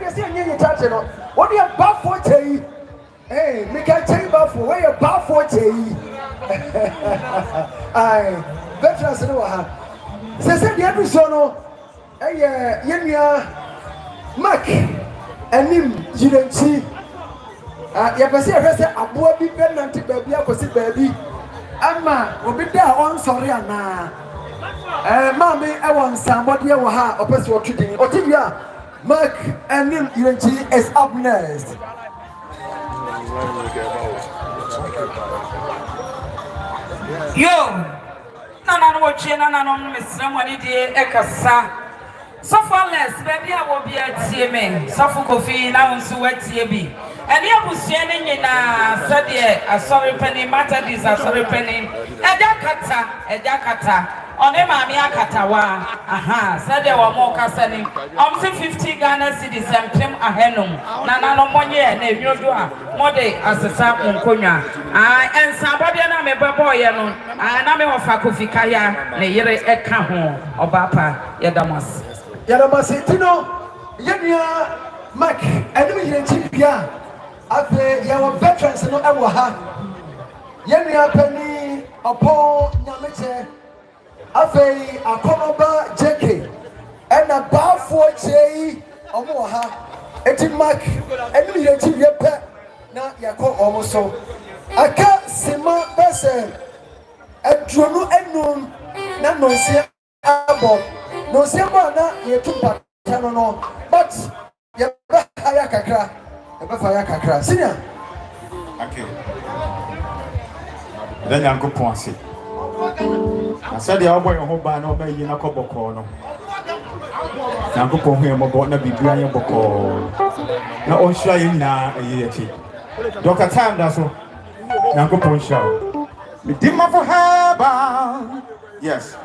they say you touch it. What you Baffour Kyei? Hey, me can tell you Baffour. Where you Baffour Kyei? Aye, veterans no ha. Say the episode no. Hey, yenya Mark enim jirenchi. Ya pese ya pese aboa bi benante baabi akosi baabi. Ama obi da on sorry ana. Mami e won somebody e wo ha opese wo twidin. Otibia Mark enim jirenchi is up next. Yo, nana no watch nana no mesra money de ekasa. So far less baby I will be at TM. So for coffee now unso watie bi. And you busuane nyina said a sorry penny matter this a sorry penny. Ejakata. Onema mi akatawa. Aha, said there were more kasani. 50 Ghana cedis and claim ahenum. Nana no money na enyodua. Mode asesa monkonya. And somebody na me boy no. Na me ofa Kofi Kaya na yere eka ho obapa yedamas. Yadamasi tino yenya Mark enemy jirenchi bia. Ape yawo veterans no ewo ha. Yenya pani Ampong nyameche. Ape akonoba JK. Ena Baffour Kyei omo ha. Eti Mark enemy jirenchi bia pe na yakọ omo so. Aka sima bese edrono enum na nonsia abo. No simba na yetumpa tano no but ya haya kakra senior okay then yanko ponse I said the boy on ba na obayi na koboko no yanko pon hu mo na bibia ye boko na on hwa ye na eye ati Dr. Time Daso yanko pon hwa me dimma for haba yes.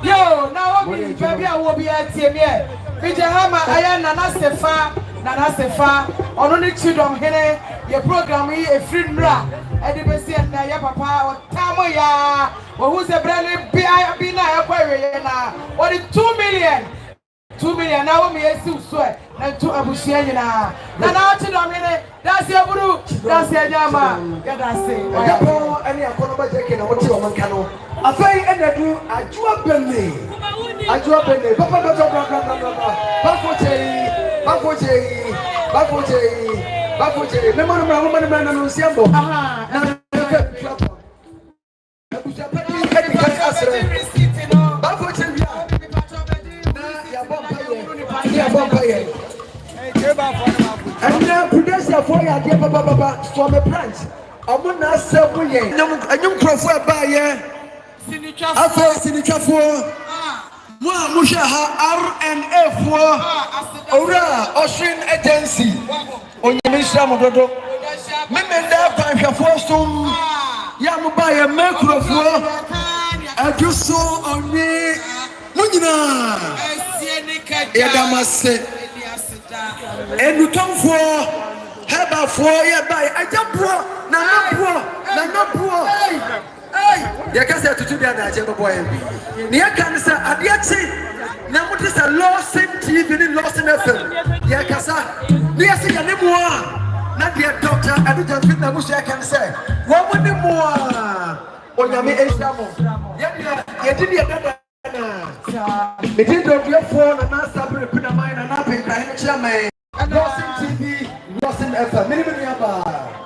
Yo, now I'm baby, I will be at here. Pijama, I am Nana Sefa, on only children here. Your program is a free bra. And the best and your papa or Tamoya, or who's a brand new Bina Aquarium now. What is 2 million? 2 million now, me a soup sweat, and 2 Abusiana. Nana children here, that's your guru, that's your Yama. Get us say, any Akonoma taking what you want canoe. I say, and I do a drop in me. I drop in me. Papa, Baffour Kyei. Baffour Kyei. Remember no siambo. Na Baffour Kyei. Na ya and now producer for ya dear Baba from a branch. I'm not several years. A young crosser by ye. Sinicha for Mushaha RNF Ora Ocean Agency. On your mission, Mododo. Memenda Pancha Fosum Yamubaya Macro I just saw on me Munina Yadamase. And you come for Heba for ya by I jump na bro. Hey, you can say to be an agent boy. Near can say Adiachi. Now what is a lost in TV, lost in FM? Yakasa, near see a more. Not dear doctor, I didn't think that I can say. What would the more? On Yami Esamo. You didn't. It didn't do your phone and not stop put a mind and up in Chairman. Lost in TV, lost in FM.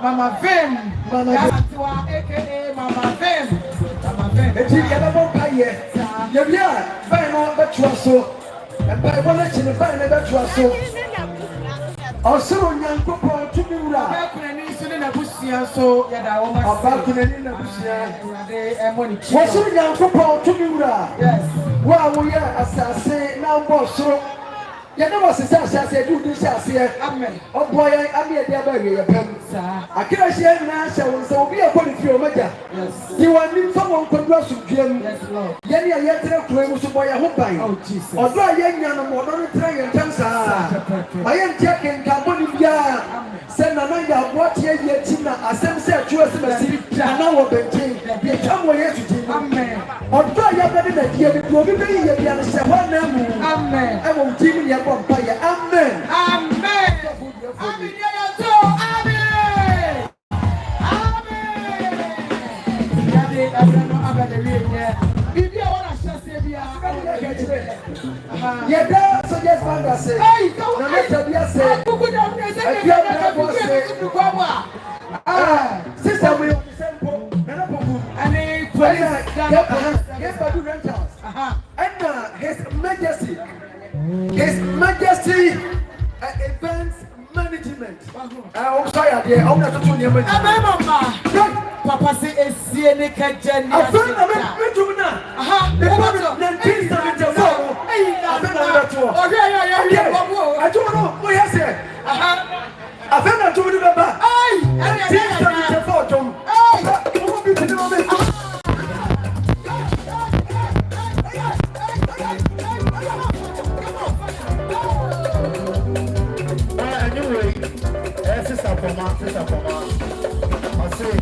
Mama Vim, aka Mama Vim. The TV never pay yet. Yeah, buy more but so. And buy one action and buy another so. Also, young couple to be right. So, about to the Busia. What's your young couple to be right? Yes. Well, we are, as I say, now, boss. You know what I said, do this as here. Amen. Oh boy, I'm here, dear baby. I can't share an answer, so be a quality of measure. Yes. You want me someone could rush to Jim. Yes, Lord. Yenny, I yet claim to buy a hoop. Oh, Jesus. Or dry young and more than a tray and cancer. I am checking Cambodia. Send a night of what ye Tina, as some said to us in the city. And now, they come away to Jim. Amen. Or dry young and ye will be here. Amen. I won't give you. Amen. Amen. Amen. His Majesty Events Management. I'm sorry, I'm not talking to you. Papa say a CNK Jenny. I found a Betuna. I don't know what I said. I found a two number. Sister for ma. I say,